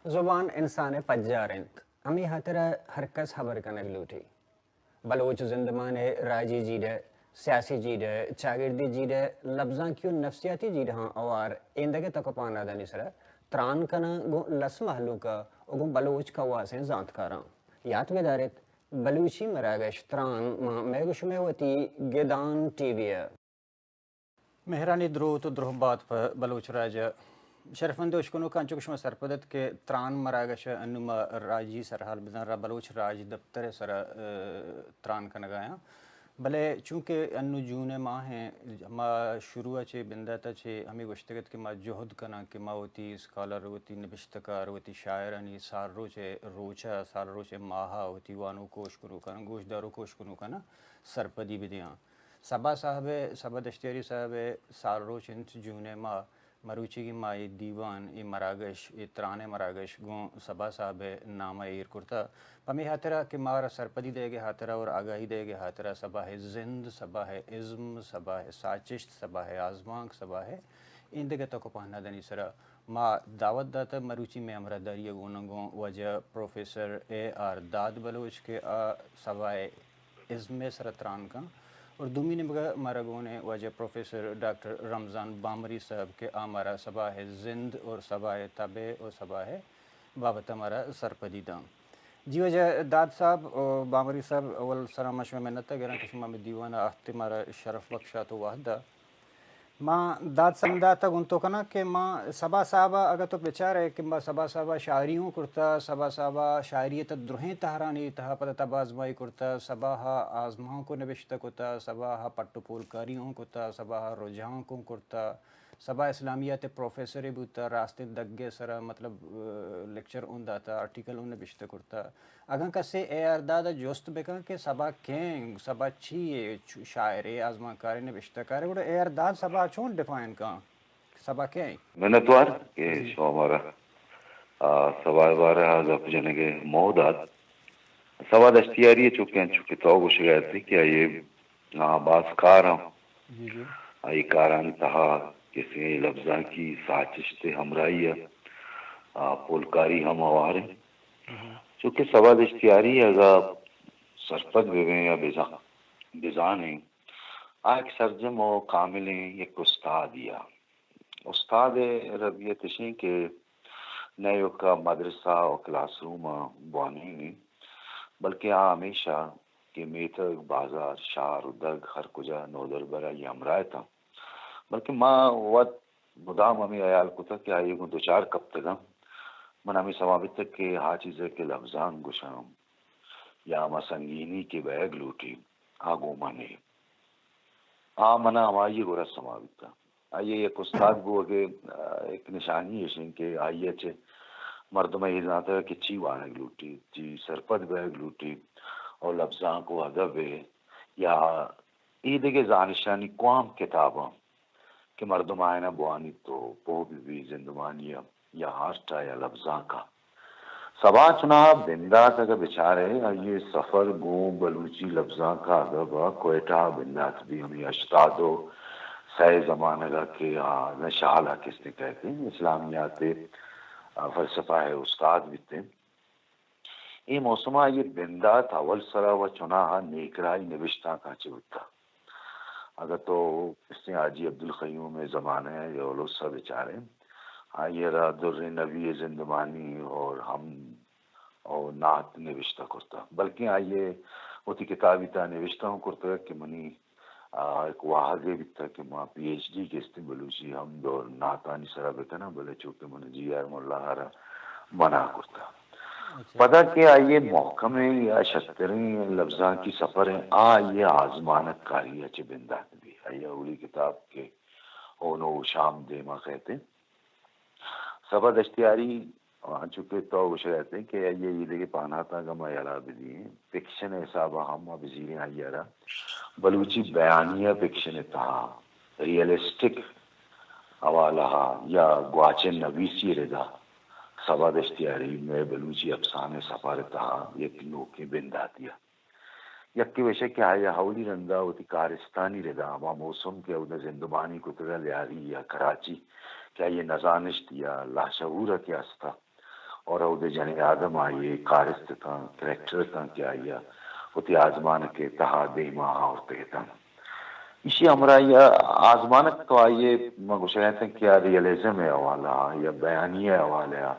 زبان انسان پجارنت ہمیں ہترا ہرکس خبر کنگ لوٹی بلوچ زندمان راجی جیڈ سیاسی جیڈ چاگردی جیڈ لفظاں کیوں نفسیاتی جیڈ ہاں اوار ایندگے تک پانا دنی سرا تران کنا گو لس محلو کا اگو بلوچ کا واسیں زانت کاراں یات میں دارت بلوچی مراگش تران میگوش میں ہوتی گیدان ٹی وی مہرانی درو تو درو بات پر بلوچ راج شرفندوش کنو کان چکشما سرپدت کے تران مراگش انما راجی سرحال بدن را بلوچ راج دفتر سر تران کنگایا بلے چونکہ انو جون ماہ ہیں ما شروع چے بندتا چے ہمیں گشتگت کہ ما جہد کنا کہ ما ہوتی اسکالر ہوتی نبشتکار ہوتی شاعرانی سال روچے روچا سال روچے ماہا ہوتی وانو کوش کنو کنا گوش دارو کوش کنو کنا سرپدی بدیاں صبا صاحب صبا دشتیاری صاحب سال روچ انت جونے ماہ مروچی کی مائی دیوان ای مراگش ای ترانے مراگش گون صبا صاحب نامہ ایر کرتا پمی حاترہ کہ مارا سرپدی دے گے حاترہ اور آگاہی دے گے حاترہ صبا ہے زند صبا ہے عزم صبا ہے ساچشت صبا ہے آزمانک صبا ہے اندگے تو کو پہنا دنی سرا ما دعوت داتا مروچی میں امرہ داری گوننگوں وجہ پروفیسر اے آر داد بلوچ کے صبا عزم سرطران کا اور دومی نمگا مارگونے وجہ پروفیسر ڈاکٹر رمضان بامری صاحب کے آمارا صبا ہے زند اور صبا ہے طبع اور صبا ہے بابت ہمارا سرپدی داں جی وجہ داد صاحب اور بامری صاحب اول سلام مشوہ میں نتا گران کشمہ میں دیوانا آختی مارا شرف بخشا تو واحدہ ماں داد سمدہ تک ان تو کنا کہ ماں صبا صاحبہ اگر تو بچار ہے کہ ماں صبا صاحبہ شاعریوں کرتا صبا صاحبہ شاعریت درہیں تہرانی تہا پتہ تب آزمائی کرتا صبا ہا آزماؤں کو نوشتہ کتا صبا ہا پٹو پولکاریوں کتا صبا ہا رجحاں کو کرتا صبا اسلامیات پروفیسر بوتا راستے دگے سرا مطلب لیکچر اون داتا آرٹیکل اون نوشتہ کرتا اگر کسے اے ارداد جوست بکن کہ صبا کہیں صبا چیئے شاعر آزمان کاری نوشتہ کاری وڑا اے ارداد صبا چون ڈیفائن کان صبا کہیں منتوار کہ جی شو ہمارا سوال بارہ زف جنگے مودات سواد اشتیاری چکے چکے تو گوش گئے تھے کہ یہ باس کار ہوں جی جی آئی کارانی تہا کسی لفظاں کی ساچشت ہمراہی ہے پولکاری ہم آوار ہیں چونکہ سواد اشتیاری اگر سرپد بویں یا بزان ہیں ایک سرجم و کامل ہیں ایک استاد یا استاد ربیت شیں کہ نئے کا مدرسہ اور کلاس روم بوانی نہیں بلکہ ہمیشہ کہ میتر بازار شار دگ ہر کجا نودر برا یہ ہمراہ تھا بلکہ ماں وقت مدام ہمیں عیال کو تھا کہ آئیے گو دو چار کب تک من ہمیں ثوابت تک کہ ہا چیزیں کہ لفظان گشام یا ما سنگینی کے بیگ لوٹی آگو مانے منا ہماری گورا ثوابت تھا آئیے ایک استاد کو کہ ایک نشانی ہے کہ آئیے چھے مردمہ یہ جانتا ہے کہ چی وانگ لوٹی چی سرپد بیگ لوٹی اور لفظاں کو ادب ہے یا عید کے زانشانی قوام کتاباں کہ مردم آئینہ بوانی تو وہ بھی زندوانی یا ہارٹا یا لفظاں کا سبا چنا بندہ تک بچارے یہ سفر گو بلوچی لفظاں کا ادب کوئٹہ بندات بھی ہمیں اشتادو سہ زمانہ کا کہ نشالہ کس نے کہتے ہیں اسلامیات فلسفہ ہے استاد بھی تھے یہ موسمہ یہ بندات اول سرا و چنا نیکرائی نوشتہ کا چوتا اگر تو اس نے حاجی عبدالقیوم میں زمانہ ہے یہ اولو سا بیچارے یہ را در نبی زندمانی اور ہم اور نعت نوشتہ کرتا بلکہ آئیے ہوتی کتابی تا نوشتہ ہوں کرتا کہ منی ایک واحدے بھی تھا کہ ماں پی ایچ ڈی کے استے بلوچی ہم دور نعتانی سرا بکنا بلے چونکہ من جی آر مولا ہارا منع کرتا پتہ کہ آئیے محکم یا شتریں لفظاں کی سفر ہیں یہ آزمانت کاری ہے بندات بھی آئیے اولی کتاب کے اونو شام دیما کہتے ہیں سبا دشتیاری چونکہ تو گوش رہتے ہیں کہ یہ عید کے پانا تھا گما یلا بھی فکشن حسابہ ہم بزیریں آئیارا بلوچی بیانیہ فکشن تھا ریئلسٹک حوالہ یا گواچن نویسی ردا سبا دشتیاری میں بلوچی افسانے سفارتہ یک نوکے بنداتیا یک کی وجہ کیا ہے ہاولی رندا ہوتی کارستانی ردا اما موسم کے او زندبانی کو تگا لیاری یا کراچی کیا یہ نزانشت یا لاشعور کیا استا اور او دے جن آدم آئیے کارست کا کریکٹر کا کیا آئیا ہوتی آزمان کے تہا دیما اور تہتا اسی ہمارا یا آزمانک تو آئیے مگوشایت ہیں کیا ریئلیزم ہے حوالہ یا بیانیہ حوالہ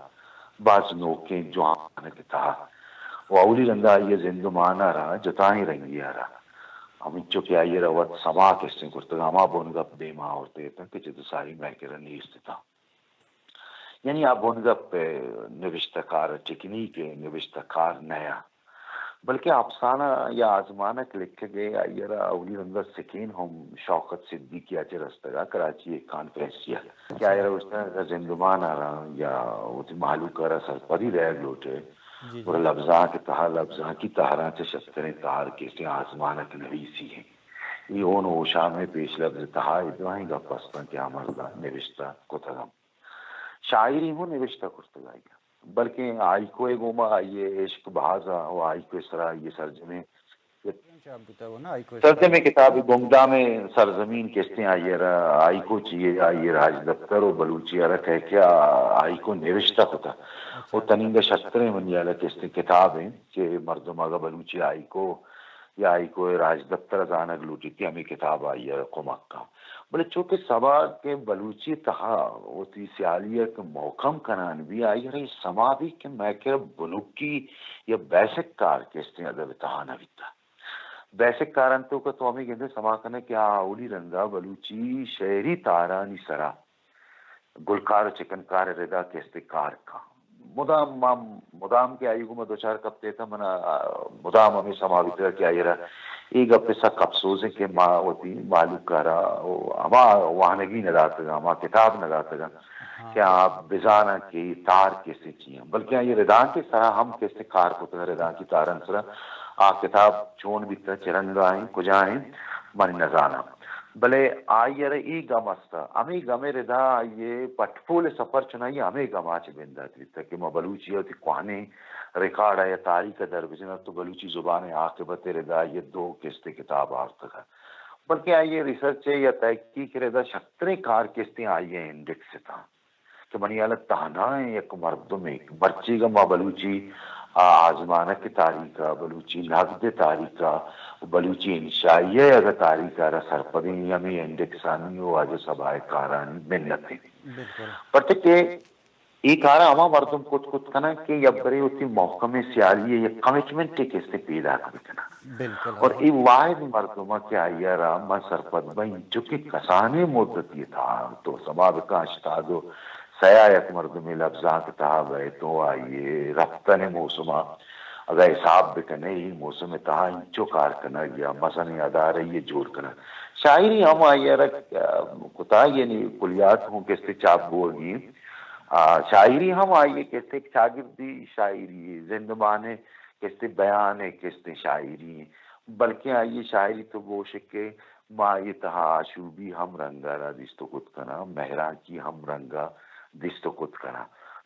بعض نوکیں جو آنے کے تہا وہ اولی رنگا آئیے زندمانا رہا جتائیں رنگی رہا ہم چکے آئیے روت سما کسیں کرتا ہما بونگپ دیما اور تہتا کہ جدو ساری محکرہ نیست تھا یعنی آپ بونگپ نوشتکار ٹیکنیک نوشتکار نیا بلکہ افسانہ یا آزمانک لکھے گئے آئیرہ اولی رنگا سکین ہم شوقت صدیقی آچے رستگا کراچی ایک کانفرنس کیا کیا آئیرہ اس طرح زندمان آ رہا یا وہ معلوم کرا سرپری رہ گلوٹے اور لفظاں کے تہا لفظاں کی تہراں سے شستریں تہار کیسے آزمانک نویسی ہیں یہ اون اوشا میں پیش لفظ تہا ادوائیں گا پستا کیا مردا نوشتہ کتگم شاعری ہوں نوشتہ کرتگا گیا بلکہ آئی کو گوما آئیے عشق بہازا و آئی کو اس طرح یہ ترجمے کتاب گمدا میں سرزمین کستے آئی کو چیئے آئیے راج دفتر و بلوچی کہہ کیا آئی کو نوشتہ ہوتا وہ تنینگا شستریں منیالا کستے کتاب ہیں کہ مردم آگا بلوچی آئی کو یا آئی کو راج دفتر ازانگ لوٹی تھی ہمیں کتاب آئی ہے قمک کا بلے چونکہ سبا کے بلوچی تہا ہوتی سیالیہ کے محکم کنان بھی آئی رہی سما بھی کہ میں کہ بلوکی یا بیسک کار کستے ادب تہا نویتا بیسک کارنتوں کا تو ہمیں کہتے سما کنے کیا اولی رنگا بلوچی شہری تارانی سرا گلکار چکن کار ردا کستے کار کا مدام کے آئی کو میں دو چار کپ دیتا منا مدام ہمیں سماویتر کیا آئی رہا ایک اپنے سا کپ سوزے کے ماں ہوتی معلوم کرا ہما وانگی نداتا گا ہما کتاب نداتا گا کیا آپ بزانہ کی تار کیسے چیئیں بلکہ یہ ردان کے سرا ہم کیسے کار کو تر ردان کی تارن سرا کتاب چون بھی تر چرنگائیں کجائیں من نزانا بلے آئیر ای گم استا ہمیں گمے ردا یہ پٹفول سفر چنائی ہمیں گم آچے بندہ تیتا کہ ما بلوچی ہوتی کوانے ریکارڈ ہے تاریخ در بزنہ تو بلوچی زبان عاقبت ردا یہ دو کستے کتاب آرتا ہے بلکہ آئیے ریسرچ ہے یا تحقیق ردا شتریں کار کستے آئیے انڈیکس تھا کہ منی حالت تہنائیں یک مردم ایک برچی گا ما بلوچی آزمانہ کی تاریخہ بلوچی نقد تاریخہ بلوچی انشائیہ اگر تاریخہ را سرپدیں ہمیں انڈیکسانی ہو آج سبائے کارانی منتیں پرتے کہ ایک آرہا ہما مردم کت کنا کہ یا برے ہوتی محکم سیالی یا کمیٹمنٹ کے کسے پیدا کنا اور ای واحد مردمہ کیا آئی رہا ما سرپد بین جو کہ کسانے مدتی تھا تو سباب کا اشتادو سیا یک مردمی لفظاں کتاب ہے تو آئیے رفتن موسمہ اگر حساب بکنے ہی موسم تہا انچو کار کنا یا مثلا ادارہ یہ جوڑ کنا شاعری ہم آئیے کتا یعنی کلیات ہوں کستے چاپ بورگی شاعری ہم آئیے کستے شاگردی شاعری زندمانے کستے بیان کستے شاعری بلکہ آئیے شاعری تو گوشک کے ما یہ تہا آشوبی ہم رنگا را دستو کت کنا مہران کی ہم رنگا دستو کت کنا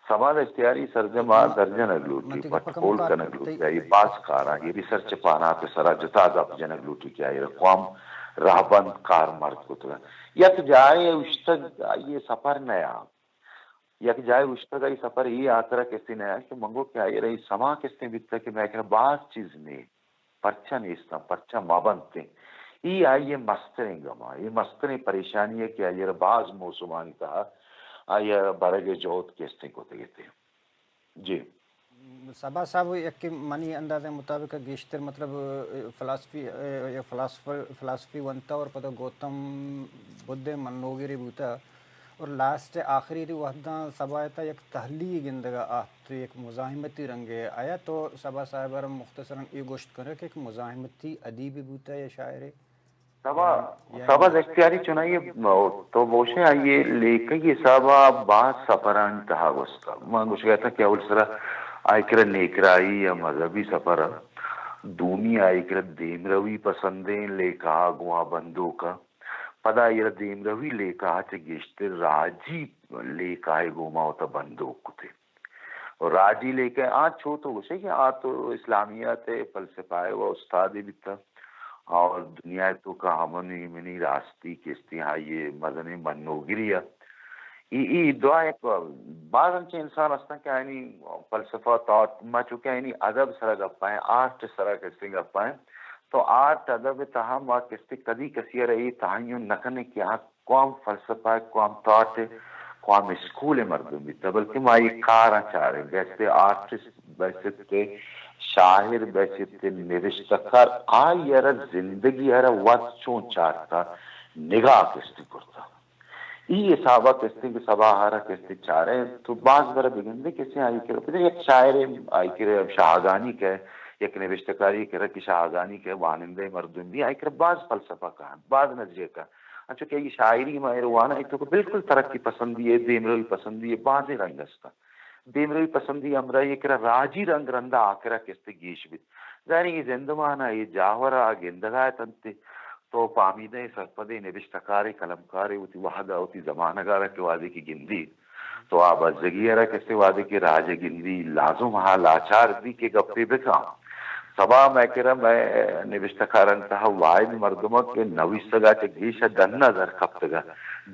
سوال اشتیاری سرجمہ درجن اگلوٹی پٹکول کن اگلوٹی یہ باز کارا یہ ریسرچ پانا پہ سرا جتا گپ جن اگلوٹی کیا یہ قوم راہبند کار مرد کتلا یک جائے اشتگ یہ سفر نیا یک جائے اشتگ یہ سفر یہ آترہ کسی نیا کہ منگو کیا یہ رہی سما کس نے بیتا کہ میں کہنا باز چیز نہیں پرچہ نیستا پرچہ مابنتے یہ آئیے مستریں گما یہ مستریں پریشانی ہے کہ یہ باز موسمانی تھا آیا برگ جوت کیستے کو تگیتے جی سبا صاحب یک منی انداز مطابق گیشتر مطلب فلسفی ونتا اور پتہ گوتم بدھ منوگیری بوتا اور لاسٹ آخری دی وحدہ سبا تا یک تحلیق گندگا آت ایک مزاحمتی رنگے آیا تو سبا صاحب مختصراً یہ گوشت کرے کہ ایک مزاحمتی ادیبی بوتا یا شاعری سبا اختیاری چنائیے تو بوشے آئیے لیکن یہ سبا بعض سفران تہا گستا میں گوش گیا تھا کہ اول سرا آئی کرا نیکرائی یا مذہبی سفر دونی آئی کرا دیم روی پسندیں لے کہا گواہ بندوں کا پدا یہ دیم روی لے کہا چھ گشتر راجی لے کہا گوما ہوتا بندوں کو تھے اور راجی لے کے آج چھو تو گوشے کہ آج تو اسلامیات فلسفہ ہے وہ استادی بھی تھا اور دنیا تو کا ہمنی منی راستی کستی ہاں یہ مدنی منوگری ہے ای دعا یک بعض انچه انسان هستن که یعنی فلسفه تاعت ما چونکه یعنی ادب سره گپائیں آرٹ سره کسی گپائیں تو آرٹ ادب تاہم وا کسی کدی کسی رہی تعین نکنے کہ قوم فلسفہ قوم تاعت قوم اسکول مردم بھی بلکہ ما یہ کارا چارے بیستے آرٹسٹ بیستے شاعر بیستے نوشتکار آئی زندگی وقت چون چارتا نگاہ کسی کرتا یہ صحابہ کہتے کہ صباحارہ کہتے چارے تو بعض برا بگندے کسی آئی کرے پتہ ایک شاعر آئی کرے شاہگانی کہے ایک نوشتکاری کرے کہ شاہگانی کہے وانندے مردم بھی آئی کرے بعض فلسفہ کا بعض نظریہ کا اچھا کہ یہ شاعری ماہر وانا ایک تو بالکل ترقی پسندی ہے دیمروی پسندی ہے بعض رنگ استا دیمروی پسندی امرہ یہ کرے راجی رنگ رندہ آکرہ کہتے گیش بھی ظاہر یہ زندمانہ یہ جاورہ گندگاہ تنتے تو پامیدہ سرپدے نوشتکاری کلمکاری ہوتی وحدہ ہوتی زمانہ گارہ کے وعدے کی گندی تو آپ ازگیرہ کسی وعدے کی راج گندی لازم ہاں لاچار دی کے گپے بکا سبا میں کرا میں نوشتکارن تہا واحد مردمت کے نویسگا چگیشہ دنہ در خفتگا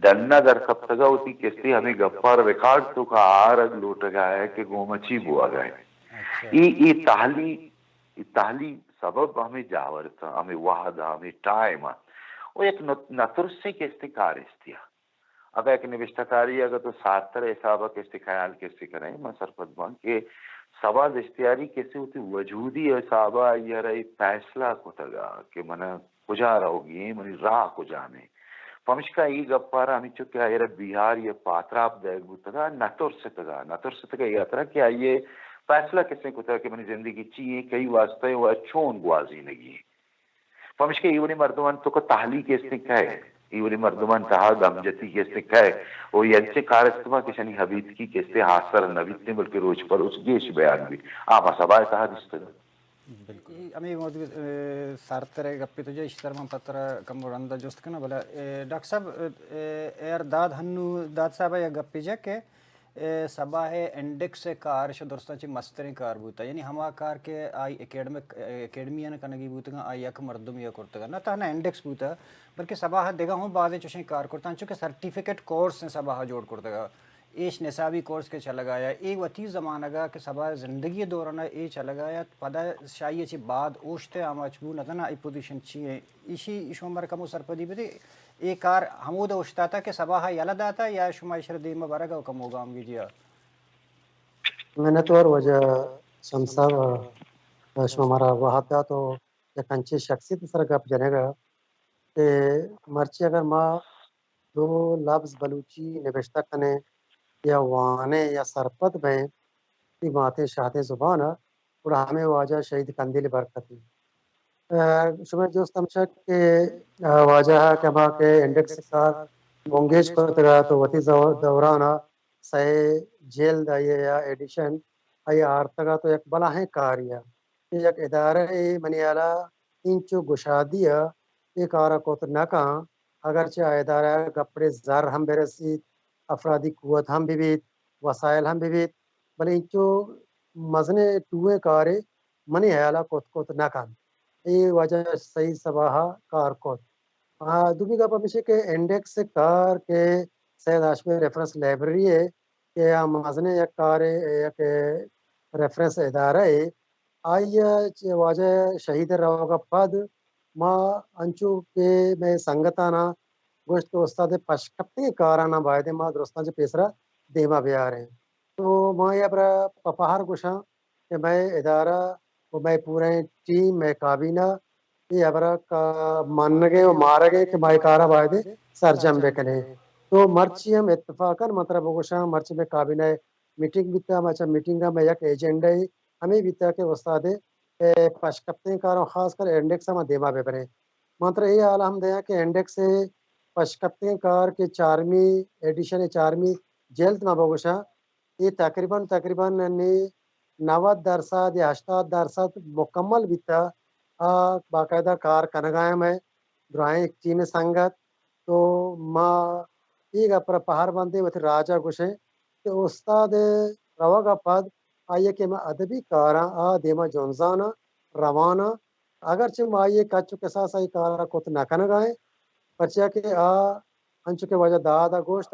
دنہ در خفتگا ہوتی کسی ہمیں گپار ریکارڈ تو کا آرگ لوٹگا ہے کہ گومچی بوا گئے ای تحلی سبب ہمیں جاورتا ہمیں وحدہ ہمیں ٹائم وہ ایک نترسی کے استقار استیا اگر ایک نوشتکاری اگر تو ساتر حسابہ کے استخیال کے استقریں میں سرپت بان کہ سوال اشتیاری کیسے ہوتی وجودی حسابہ یہ رہی فیصلہ کو تگا کہ منہ کجا رہو گی منی راہ کو جانے پمشکا ای گپارا ہمیں چکے آئیر بیہار یہ پاتراب دیکھ بوتگا نتر سے تگا یہ اترا کہ آئیے فیصلہ کس نے کہتا کہ منی زندگی چیئے کئی واسطے وہ چون گوازی نگی فمش کے ایولی مردمان تو کو تحلیق اس نے کہے ایولی مردمان تہا گمجتی کس نے کہے وہ یہ انچے کار استفا کشنی حبیت کی کس نے حاصر نبیت نے بلکہ روچ پر اس گیش بیان بھی آما سبای تہا دستگا بالکل امی موضوع سارتر گپی تو جو اشترمان پتر کم رندہ جست کنا بلا ڈاکٹر صاحب ایر داد ہنو داد صاحب یا گپی جا کہ سبا ہے انڈیکس کار شو درستان چی مسترین کار بوتا یعنی ہما کار کے آئی اکیڈمیان کنگی بوتا آئی یک مردم یا کرتا نا تانا انڈیکس بوتا بلکہ سبا دیگا ہوں بعضیں چوشیں کار کرتا چونکہ سرٹیفکیٹ کورس ہیں سبا جوڑ کرتا گا ایش نصابی کورس کے چلا گایا ایک وطی زمانہ گا کہ سبا زندگی دورانہ ای چلا گایا پدا شاید چی بعد اوشتے آما چبو نتنا ای پوزیشن چی ہے ایشی ایشون کمو سرپدی بدے ایک کار ہمود اوشتا تھا کہ سبا یلا داتا یا شما اشر دیمہ برگا کمو گام گی جیا میں نے تو اور وجہ شمسا شما ہمارا وحدہ تو ایک انچے شخصیت سر گپ جنے گا کہ مرچی اگر ماں دو لفظ بلوچی نوشتہ کنے یا وانے یا سرپت میں تی باتیں شاہد زبان اور ہمیں واجہ شہید کندیل برکتی شما دوست ہمشہ کہ واجہ کہ ماں کے انڈیکس کار مونگیش کو تگا تو وطی دورانا سہے جیل دائیے یا ایڈیشن آئی آرتگا تو یک بلا ہیں کاریا یک ادارہ منیالا انچو گشادیا ایک آرہ کو تو نہ کہاں اگرچہ ادارہ گپڑے زر ہم برسید افرادی قوت ہم بھی بیت وسائل ہم بھی بیت بلے انچو مزنے ٹوئے کارے منی حیالہ کو نہ کہاں یہ وجہ صحیح سباہا کار کو دومی کا پمیشے کہ انڈیکس کار کے سید ہاشمی ریفرنس لائبریری ہے کہ مزنے یک کار یک ریفرنس ادارہ ہے آئی واجہ شہید رہو کا پد ما انچو کے میں سنگتانا گوشت استاد پشکپتے کارانا باید ما درستان چے پیسرا دیما بیار ہیں تو ما یہ برا پپاہر گوشاں کہ میں ادارہ و میں پورے ٹیم میں کابینہ یہ برا مانگے و مارگے کہ میں کارا باید سرجم بکنے تو مرچی ہم اتفاقاً مطلب گوشاں مرچی میں کابینہ میٹنگ بیتا مچا میٹنگا میں یک ایجنڈا ہے ہمیں بیتا کہ استاد پشکپتے کاروں خاص کر انڈیکس ہم دیما بے برے مانتر یہ حال ہم دیا کہ انڈیکس پشکپتے کار کے 4ویں ایڈیشن 4ویں جلد میں بگوشا یہ تقریباً 90% یا 80% مکمل بیتا باقاعدہ کار کنگائیں میں درائیں ایک ٹیم سنگت تو ماں ایک اپنا پہار بندے وہ راجہ گوشیں کہ استاد روا کا پد آئیے کہ میں ادبی کاراں دیما جونزانا روانہ اگرچہ آئیے کچو کے ساتھ آئی کارا کو نہ کنگائیں پرچہ کہ انچو کے وجہ دادا گوشت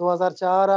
2004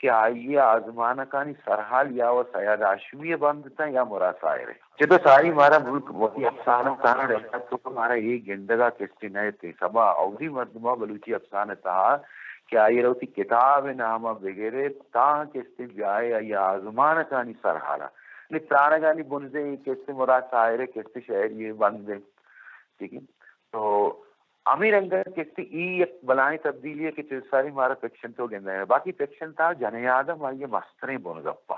کہ آئیے آزمانکانی سرحال یا وہ سیاد ہاشمی بندتا یا مرا سائر جب ساری ہمارا ملک بہت افسانہ کہاں رہتا تو ہمارا ایک گندگا کسی نئے تھے سبا اوری مردمہ بلوچی افسانہ تھا کہ آئی روتی کتاب نامہ وغیرہ تاں کسی بیائے یا آزمانکانی سرحالا نہیں پرانگانی بنزے کسی مرا سائر کسی شہر یہ بندے ٹھیک ہے. تو امیر انگر کسی ایک بلائیں تبدیلی ہے کہ ساری ہمارا فکشن تو گندہ ہے باقی فکشن تھا جن آدم آئیے مستریں بن گپا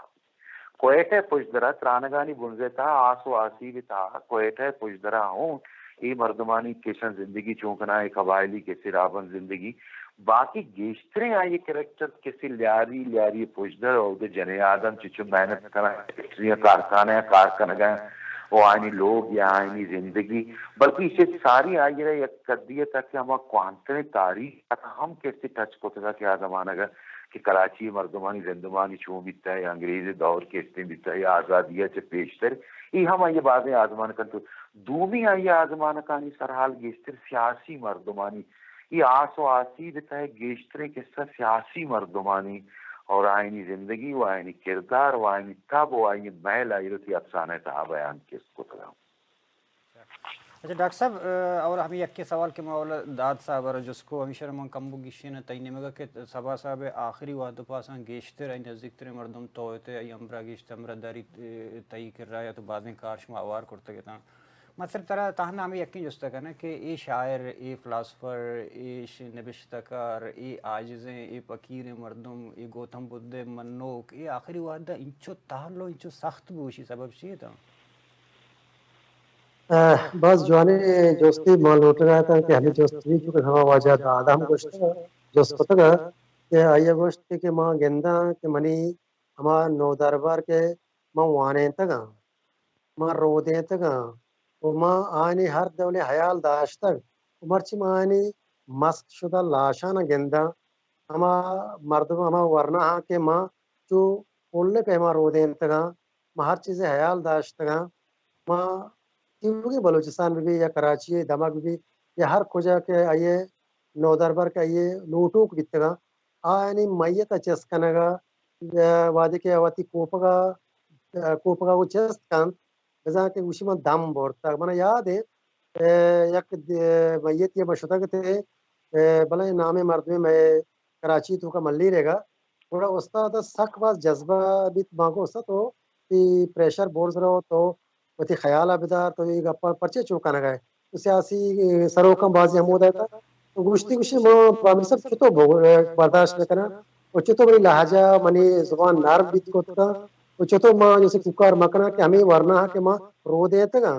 کوئٹے پشدرا ترانگانی بنزے تھا آسو آسی بھی تھا کوئٹے پشدرا ہوں یہ مردمانی کشن زندگی چونکنا ہے قبائلی کسی رابن زندگی باقی گیشتریں آئیے کریکٹر کسی لیاری پشدر اور جن آدم چچو محنت کرنا کارخانہ کارکنگاں وہ آئینی لوگ یا آئینی زندگی بلکہ اسے ساری آئی رہے ایک قدیت ہے کہ ہم کوانتنے تاریخ ہم کیسے ٹچ کو تھا کہ آزمانہ گا کہ کراچی مردمانی زندمانی چون بیتا ہے انگریزی دور کے استے بیتا ہے آزادیہ سے پیشتر یہ ہم آئیے باتیں آزمان کر تو دومی آئیے آزمان کانی سرحال گیشتر سیاسی مردمانی یہ آس و آسی بیتا ہے گیشتریں قصہ سیاسی مردمانی اور آئینی زندگی و آئینی کردار و آئینی تب و آئینی محل آئی رہتی افسانہ تھا بیان کس کو تھا. اچھا ڈاکٹر صاحب اور ہمیں یک کے سوال کے مولا داد صاحب اور جس کو ہمیشہ من کم گیشین تعین مگا کہ سبا صاحب آخری وعدہ پاسان گیشتر این نزدیک تر مردم تو ہوتے ای امرا گیشت امرا داری تئی کر رہا ہے تو بعضیں کارش میں آوار کرتے گئے تھا مطلب طرح تاہنا ہمیں یقین جستا کرنا کہ ای شاعر ای فلاسفر ای نبشتکار ای عاجزیں ای فقیر مردم ای گوتم بدھ منوک ای آخری وعدہ انچو تحلو انچو سخت بوشی سبب شیئے تھا بس جوانے جوستی مان لوٹ رہا تھا کہ ہمیں جوستی بھی چکے ہوا واجہ دا آدم گوشت جوست کو تگا کہ آئیے گوشت کہ ماں گندہ کہ منی ہما نو دربار کے ماں وانے تگا ماں رو دیں تگا وما آنی ہر دولے حیال داشتگ مرچی ما آنی مسک شدہ لاشانا گندہ ہما مردم ہما ورنہ ہاں کہ ماں جو پولنے پہ ہما رو دیں تگا ماں ہر چیز حیال داشتگا ماں کیونکہ بلوچستان میں بھی یا کراچی دمک بھی یا ہر کجا کے آئیے نو دربار کے آئیے لوٹوک بیتگا آنی میت چسکنگا وادی کے آواتی کوپگا وہ چست کن بزا کہ اسی میں دم بورتا منا یاد ہے یک میت یہ مشہور تھے بلا نام مردمی میں کراچی تو کا ملی رہے گا تھوڑا استاد سخت باز جذبہ بھی مانگو استا تو پریشر بورز رہو تو وتی خیال بدار تو یہ پرچے چوکا نہ گئے تو سیاسی سروکم بازی ہم ہوتا تھا تو گوشتی ماں سب چتو برداشت نہ کرنا وہ چتو بڑی لہجہ منی زبان نرم بیت کو تھا وہ چتو ماں جیسے ککار مکنا کہ ہمیں ورنہ کہ ماں رو دیتے گا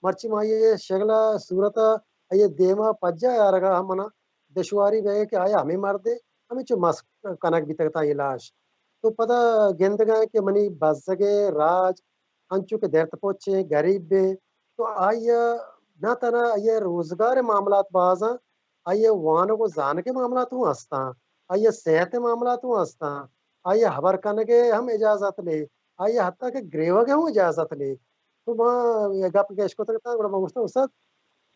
مرچی ماں یہ شگلا صورت یہ دیما پجا یار گا ہم منا دشواری گئے کہ آیا ہمیں مار دے ہمیں چو مس کنک بھی تکتا یہ لاش تو پتہ گند گئے کہ منی بزگے راج انچو کے درد پوچھے غریب بے تو آئیے نہ تنا آئیے روزگار معاملات بازاں آئیے وانوں کو زان کے معاملات ہوں ہستا آئیے صحت معاملات ہوں ہستا آئیے حبر کنگے ہم اجازت لے آئیے حتیٰ کہ گریوہ کے ہوں اجازت لے تو ماں یہ گپ کے اشکو تکتا بڑا مانگوشتا استاد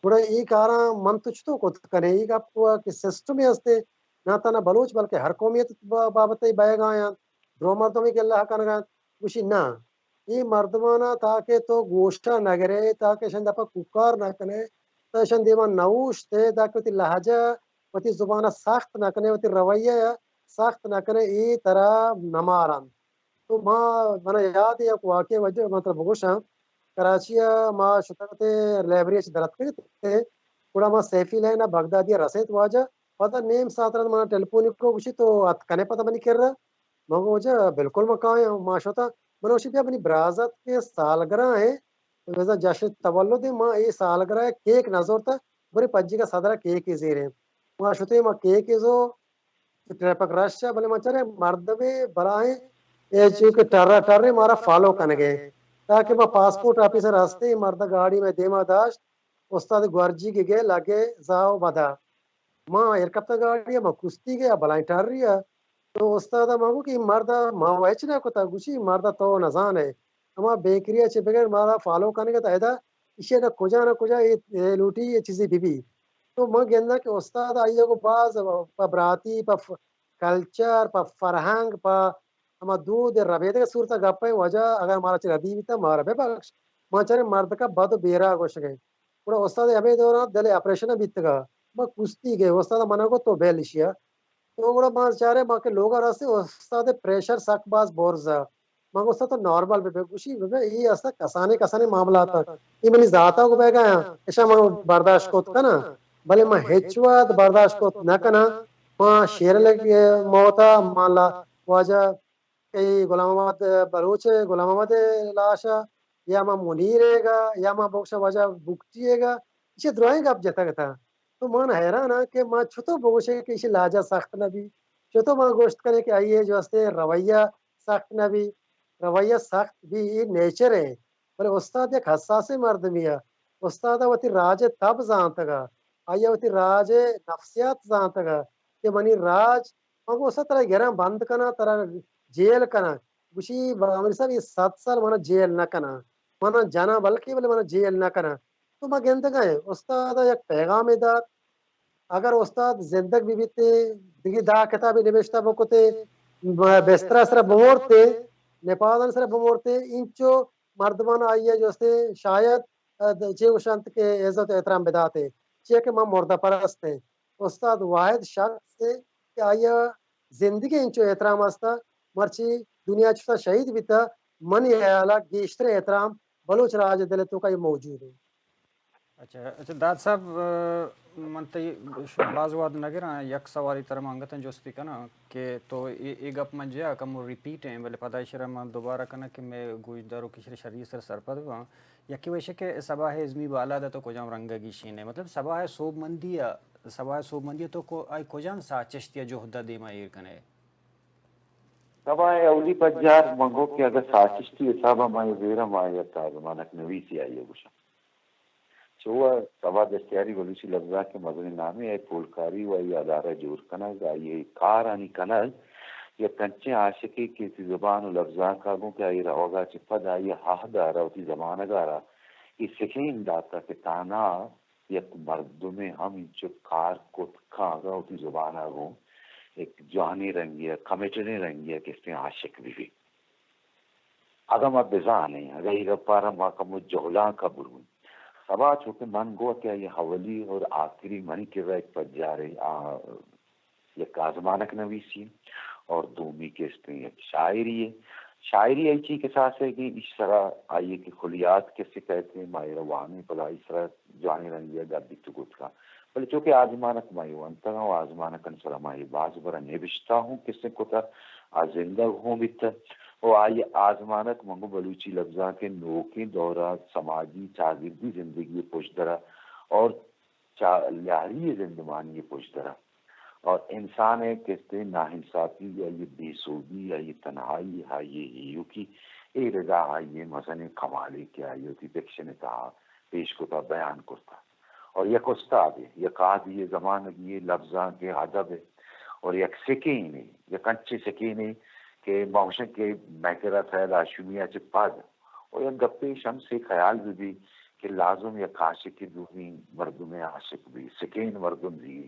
بڑا ایک آرہا من تچتو کو کرے ایک آپ کو کہ سسٹم ہی ہستے نہ تنا بلوچ بلکہ ہر قومیت بابت بے گایا درو مردمی کے اللہ کنگا کچھ نہ یہ مردمانہ تاکہ تو گوشتہ نگرے تاکہ شند اپا ککار نہ کنے تا شند دیما نوش تے تاکہ وتی لہجہ وتی زبانہ سخت نہ کنے وتی رویہ سخت نہ کنے ای طرح نمارن تو ماں منا یاد ہے واقعی وجہ مطلب گوشاں کراچی ما شتاتے لائبریری چ درت کرتے پورا ما سیفی لینا بغدادی رسیت واجہ پتہ نیم ساترات منا ٹیلیفون کو گوشی تو ات کنے پتہ بنی کر رہا مگو وجہ بالکل مکائیں ما شتا منوشی بھی اپنی برازت کے سالگرہ ہیں ویسا جشن تولد ماں یہ سالگرہ کیک نظر تھا بری پجی کا صدرہ کیک ہی زیر ہے ماں شتے ماں کیک زو ٹریپک رشا بلے مچرے مرد میں بلائیں یہ چونکہ ٹرے مارا فالو کن گئے تاکہ ماں پاسپورٹ آفیسر ہستے مرد گاڑی میں دیما داشت استاد گورجی کے گئے لگے زاو بدا ماں ارکبتا گاڑی ماں کشتی گیا بلائیں ٹر رہی ہے تو استاد مانگو کہ مرد ماں ویچنا کو تا گوشی مرد تو نزان ہے اما بیکریہ چھ بغیر مارا فالو کرنے کا تایدا اسے نہ کجا یہ لوٹی یہ چیزیں بھی تو ماں گندہ کہ استاد آئیے کو باز براتی کلچر پا فرهنگ پا اما دود ربیده که صورت گپه وجه اگر مارا چه ردی بیتا مارا ببخش ما چنین مرد کا بد و بیرا گوش گئے پورا استاد همه دوران دل اپریشن بیتگا ما کشتی گئے استاد منا کو تو بیلشیا تو گڑا ما چاره ما کے لوگا راستے استاد پریشر سک باز بورزا ما کو استاد تو نارمل بے گوشی بے ای اسا کسانے کسانے معاملات ای منی ذاتا کو بے گیا ایشا ما برداشت کوت کنا بلے ما ہچوات برداشت کوت نہ کنا ما شیر لگے موتا مالا واجہ کئی غلام محمد بلوچ غلام محمد لاشا یا ما منیرے گا یا ما بوکشا وجہ بکتیے گا اسے درائنگ اب جتا گتا تو من حیران ہے کہ ماں چھتو بوشے کہ اسے لاجا سخت نہ بھی چھتو ماں گوشت کرے کہ آئیے جو ہستے رویہ سخت نہ بھی رویہ سخت بھی یہ نیچر ہے بلے استاد ایک حساس مرد میا استاد وتی راج تب زانتا گا آئیے وتی راج نفسیات زانتا گا کہ منی راج ماں اسا طرح گرم بند کنا طرح جیل کنا گوشی امیر صاحب یہ 7 سال مانا جیل نہ کنا مانا جانا بلکہ بلے مانا جیل نہ کنا تو ماں گنت گئے استاد یک پیغام داد اگر استاد زندگ بھی بیتے دیگی دا کتابی نوشتہ بکتے بستر سر بمورتے نیپادن سر بمورتے انچو مردمان آئیے جو سے شاید چے وشانت کے عزت و احترام بداتے چے کہ ماں مردہ پرست ہے استاد واحد شخص ہے کہ آئیے زندگی انچو احترام استا مرچی دنیا چھتا شہید بھی تا منی حیالہ گیشتر احترام بلوچ راج دلتوں کا یہ موجود ہے اچھا داد صاحب من تی بعض وقت نگر یک سوالی تر مانگتا جو ستی کنا کہ تو ایک گپ من جا کم ریپیٹ ہیں بلے پتہ شرح من دوبارہ کنا کہ میں گوش دارو کشر شریع سر سرپد ہوا یکی ویشے کہ سباہ ازمی بالا دا تو کجام رنگا گیشین ہے مطلب سباہ صوب مندی تو کو آئی کجام ساچشتیا جوہدہ دیما ایر کنے سباہ اولی پجار منگو کہ اگر ساچشتی حسابہ مائی ویرہ مائی تازمانک نویسی آئیے گوشا چوہ سبا دستیاری بلوچی لفظہ کے مدن نامی ہے پولکاری و ای ادارہ جور کنگ آئی کار آنی کنگ یا کنچے عاشقی کسی زبان و لفظہ کا گو کہ آئی روگا چپد آئی ہاہ دارا ہوتی زمانہ گارا یہ سکین داتا کہ تانا یک مردم ہم انچو کار کت کھاگا ہوتی زبانہ گو ایک جوانی رنگی ہے کمیٹنی رنگی ہے کس نے عاشق بھی اگر میں بزان نہیں اگر یہ پارا ماکم جہلان کا برون سبا چونکہ من گو کیا یہ حولی اور آخری منی کے وقت پر جا رہے یک آزمانک نویسی اور دومی کے اس پہ ایک شاعری ہے شاعری ایچی کے ساتھ ہے کہ اس طرح آئیے کہ خلیات کیسے کہتے ہیں مائی روانی پلا اس طرح جوانی رنگی گردی چکوت کا بلے چونکہ آزمانک مائی وانتا ہوں آزمانک انسلا مائی باز برا نبشتا ہوں کس نے کتا زندہ ہوں بیتا وہ آئی آزمانک منگو بلوچی لفظہ کے نوکی دورہ سماجی چاگردی زندگی پوشدرہ اور لہری زندگانی پوشدرہ اور انسان ہے کہتے ناانصافی یا یہ بے سودی یا یہ تنہائی ہے یہ ہیو کی اے رضا ہے یہ مثلا کمالی کیا یہ ہوتی فکشن تھا پیش کو تھا بیان کرتا اور یک استاد ہے یک آدھی یہ زمانہ یہ لفظاں کے ادب ہے اور یک سکین ہے یک انچے سکین ہے کہ موشن کے میکرہ فیل آشمیہ چپاد اور یک گپے شمس سے خیال بھی کہ لازم یک عاشق دومی مردم عاشق بھی سکین مردم بھی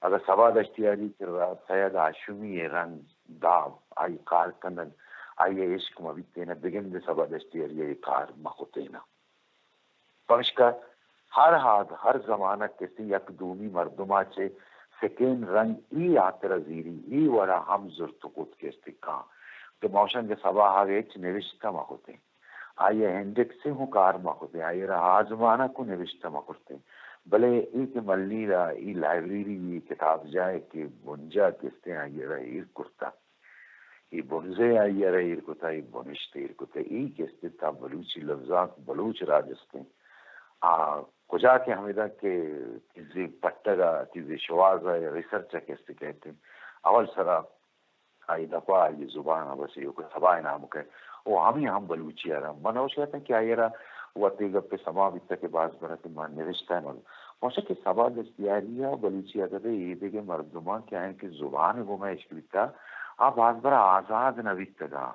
اگر سوا دشتیاری کر رہا سید آشمی رنگ داب آئی کار کنن آئی عشق مبیتینا بگن دے سوا دشتیاری یہ کار مخوتینا پمشکا ہر حاد ہر زمانہ کسی یک دومی مردمہ چے سکین رنگ ای آتر زیری ای ورا ہم زرتکوت کے استقام تو موشن کے سوا آگے نوشتہ مخوتیں آئیے ہندک سے ہوں کار مخوتیں آئیے رہا آزمانہ کو نوشتہ مخوتیں بلے ایک ملی را ای لائبریری بھی کتاب جائے کہ بنجا کستے آئیے رہا ایر کرتا ای بنزے آئیے رہا ایر کتا ای بنشتے ایر کتا ای کستے تا بلوچی لفظات بلوچ راجستے کجا کے حمیدہ کہ تیزی پٹگا تیزی شوازہ ریسرچہ کستے کہتے ہیں اول سرا آئی دفعہ آئی زبان بس یہ کوئی سبائی نام کہ وہ ہم بلوچی آ رہا منوش کہتے ہیں کہ آئی رہا وہ تیگا پہ سما بیتا کے بعض برات مان نوشتہ ہے موشا کہ سبا دستیاریہ بلوچی آتا ہے یہ دیکھے مردمان کیا ہے کہ زبان گو میں عشق بیتا آپ بعض برا آزاد نویتا گا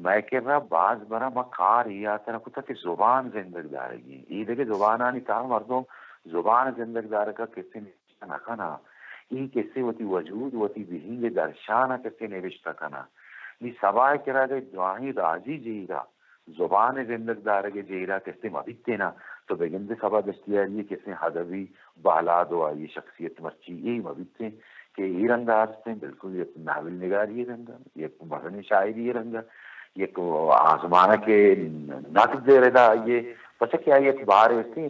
میں کہہ رہا بعض برا ما کار ہی آتا ہے کتا کہ زبان زندگ دارے گی یہ دیکھے زبان آنی تا مردوں زبان زندگ دارے کا کسی نشتہ نہ کنا این کسی وتی وجود وتی بهینگ درشان کسی نوشته کنه نی سوای کرا گه دعای راجی جیرا زبان زندگ دارگه جیرا کسی مبیتے نا تو بگنده سبا دستیاری کسی حدوی بالا دو یہ شخصیت مرچی یہی مبیتے کہ یہ رنگ آستے ہیں بالکل ایک ناول نگاری رنگا ایک مدنی شاعری رنگا ایک آزمانہ کے نقد دے رہا یہ پس کیا یہ بار ایسی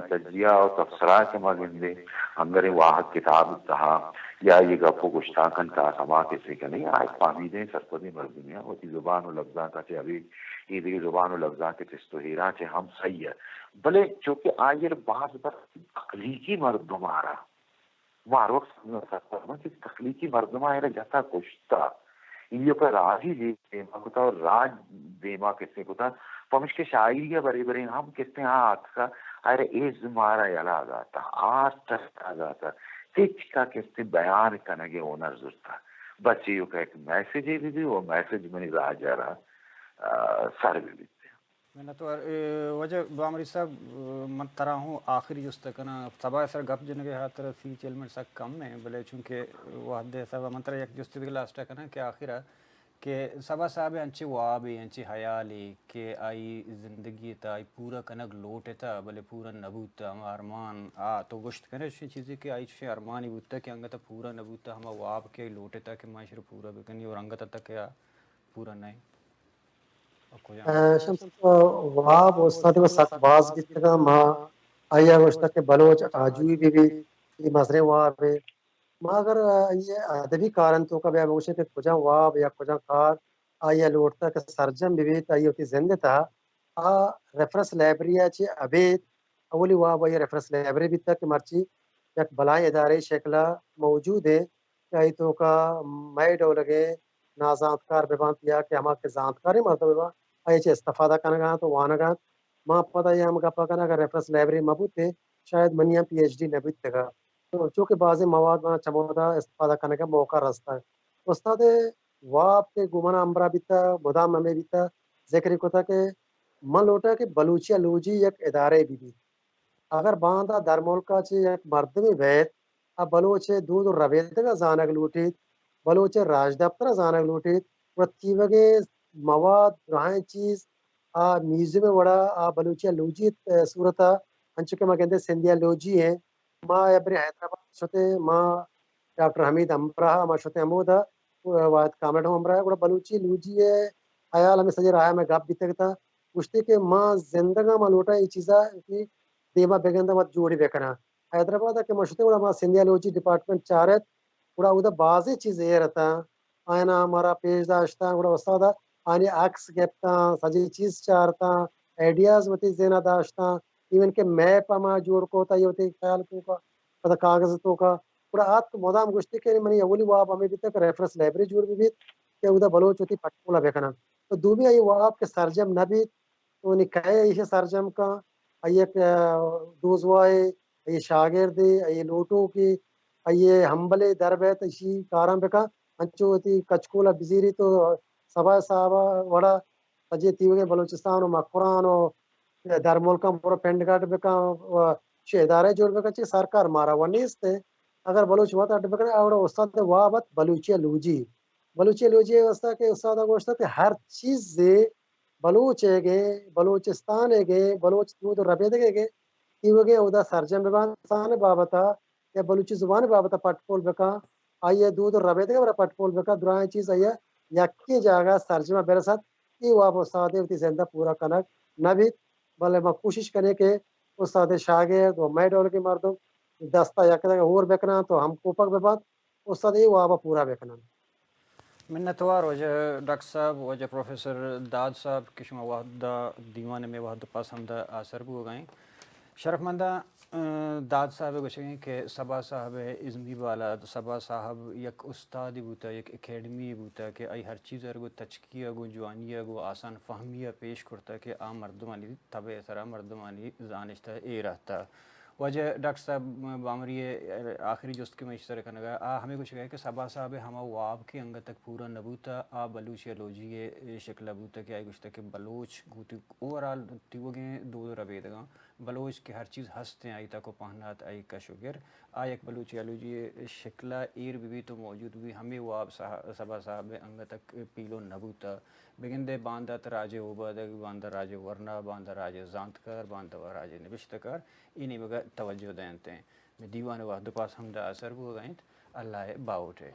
تجزیہ اور تبصرہ کے مگندے ہمارے واحد کتاب تہا یا یہ گپو گشتاکن کا سما کسی کا نہیں آج فامیدیں سرپدی مردمیاں ہوتی زبان و لفظاں کا چے ابھی یہ دیکھ زبان و لفظاں کے تستوہیرہ چے ہم صحیح ہے بلے چونکہ آئیر بعض بر تخلیقی مردم آرہا مارو وقت تخلیقی مردم آئیر جاتا گشتا یہ پر راجی دیما کتا اور راج دیما کسی کتا پمش کے شاعری کے بڑے بڑے ہم کہتے ہیں آت کا ارے ایز مارا یلا آگاتا آج تک آگاتا تیچ کا کہتے بیان کنگے اونر زرتا بچے یوں کا ایک میسیج ہی بھی وہ میسیج منی راج رہا سر بھی میں نے تو وجہ بامری صاحب من ترا ہوں آخری جس تک نا سبا سر گپ جن کے ہاتھ سی چل میں سک کم ہے بلے چونکہ وہ دے صاحب من ترا ایک جس تک لاسٹ ہے نا کہ آخرہ کہ سبا صاحب انچے وابی انچے حیالی کہ آئی زندگی تا آئی پورا کنگ لوٹے تا بلے پورا نبوتا ہم ارمان تو گشت کرنے اچھی چیزیں کہ آئی چھ ارمانی بوتا کہ انگتا پورا نبوتا ہم واب کے لوٹے تا کہ معاشر پورا بکنی اور انگتا تا کہ پورا نہیں شمس واب استاد و سکباز بیتگا ما آیا گوشتا کہ بلوچ آجوی بھی یہ مصرے واب ہے ما اگر یہ ادبی کارن تو کا بیا بوشے کہ کجا واب یا کجا کار آیا لوٹتا کہ سرجم بھی تا یہ ہوتی زندہ تھا ریفرنس لائبریری چی ابید اولی واب یا ریفرنس لائبریری بھی تک مرچی یک بلائی ادارے شکلہ موجود ہے کہ آئی تو کا مائی ڈولگے نازانتکار ببانتیا کہ ہما کے زانتکاری مرتبہ ایچے استفادہ کنگا تو وانگا ما پتہ یہ ہم کا پکنا اگر ریفرنس لائبریری مبوت ہے شاید منیا پی ایچ ڈی نبوت تگا تو چونکہ بعض مواد بنا چمودا استفادہ کرنے کا موقع رستا ہے استاد واب کے گمنا امبرا بیتا مدام ہمیں بیتا ذکر کو تھا کہ من لوٹا کہ بلوچیا لوجی یک ادارے بھی اگر باندھا در ملکا چی یک مردمی بیت اب بلوچے دود و رویت کا زانگ لوٹید بلوچے راج دفتر زانگ لوٹید و تیوگے مواد رہائیں چیز میوزیم وڑا بلوچیا لوجی صورتا انچو کہ ما کہتے سندھیا لوجی ہے ما ابری حیدرآباد شتے ما ڈاکٹر حمید امبراہ ما شتے امودا واحد کامنٹ ہم امبراہ گوڑا بلوچی لوجی ہے خیال ہمیں سجے رہا ہے میں گپ بیتے گتا گوشتے کہ ما زندگا ما لوٹا یہ چیزا کی دیما بیگندہ مت جوڑی بیکنا حیدرآباد کے مشتے گوڑا ما سندھیا لوجی ڈپارٹمنٹ چارت گوڑا اودا بعضی چیز یہ رہتا آئینا ہمارا پیش داشتا گوڑا استادا آنی عکس گپتا سجی چیز چارتا آئیڈیاز وتی زینا داشتا ایون کہ میپ ہما جوڑ کو تا یہ ہوتی خیال کو کا پتہ کاغذ تو کا پورا آت مدام گشتی کے منی اولی واب ہمیں بھی تک ریفرنس لائبریری جوڑ بھی کہ اودا بلوچ ہوتی پٹکولا بیکنا تو دوبی آئی واب کے سرجم نبی تو انہیں کہے ایشے سرجم کا ایک دوزوائے ای شاگردی ای لوٹو کی ای ہمبلے دربیت اسی کارم بکا انچو ہوتی کچکولا بزیری تو سبا صاحبہ وڑا سجی تیوگے بلوچستان و مقران و در ملکم پورا پینڈ گاٹ بکا چه ادارے جوڑ بکا چی سرکار مارا ونیستے اگر بلوچ وقت اڈ بکنے اوڑا استاد وابت بلوچی لوجی واسطہ کہ استاد گوشتا کہ ہر چیز سے بلوچ ہے گے بلوچستان ہے گے بلوچ دود ربیدے گے تیوگے اودا سرجم ببان بابتا یا بلوچی زبان بابتا پٹپول بکا آئیے دود ربیدے گے پٹپول بکا درائیں چیز آئیے یکی جاگہ سرجمہ برسات ای واب استاد ہوتی زندہ پورا کنک نبی بلے میں کوشش کریں کہ استاد شاگرد و میں ڈول کے مردم دستا یک اور بکنا تو ہم کوپک بباد استاد ای وابا پورا بکنا منتوار وجہ ڈاکٹر صاحب وجہ پروفیسر داد صاحب کی شما وحدہ دیوان میں وحدہ پسندہ آثر بھی ہو گئیں شرف مندہ داد صاحب گوشیں کہ سبا صاحب ازمی والا سبا صاحب یک استادی بوتا یک اکیڈمی بوتا کہ ای ہر چیز ارگو تچکیہ گو جوانیہ گو آسان فہمیہ پیش کرتا کہ مردمانی طبع اثرہ مردمانی زانشتہ اے رہتا وجہ ڈاکٹر صاحب بامری آخری جست کے میں اس طرح کرنے گا ہمیں کچھ کہا کہ صبا صاحب ہما واب کے انگ تک پورا نبوتا بلوچ یا لوجی شکل ابوتا کہ آئی کچھ تک کہ بلوچ گوتی اوور آل تیو گئے دو ربید گا بلوچ کے ہر چیز ہنستے آئی تک و پہنات آئی کا شگر آئی ایک بلوچ یا لوجی شکلہ ایر بھی تو موجود بھی ہمیں واب صبا صاحب انگ تک پیلو نبوتا بگندے باندت راجے اوبادگ باندہ راجے ورنا باندہ راجے زانتکار باندہ راجے نبشتکار انہیں مگر توجہ دینتے ہیں میں دیوان وحد پاس ہم دا اثر ہو گئیں اللہ باوٹے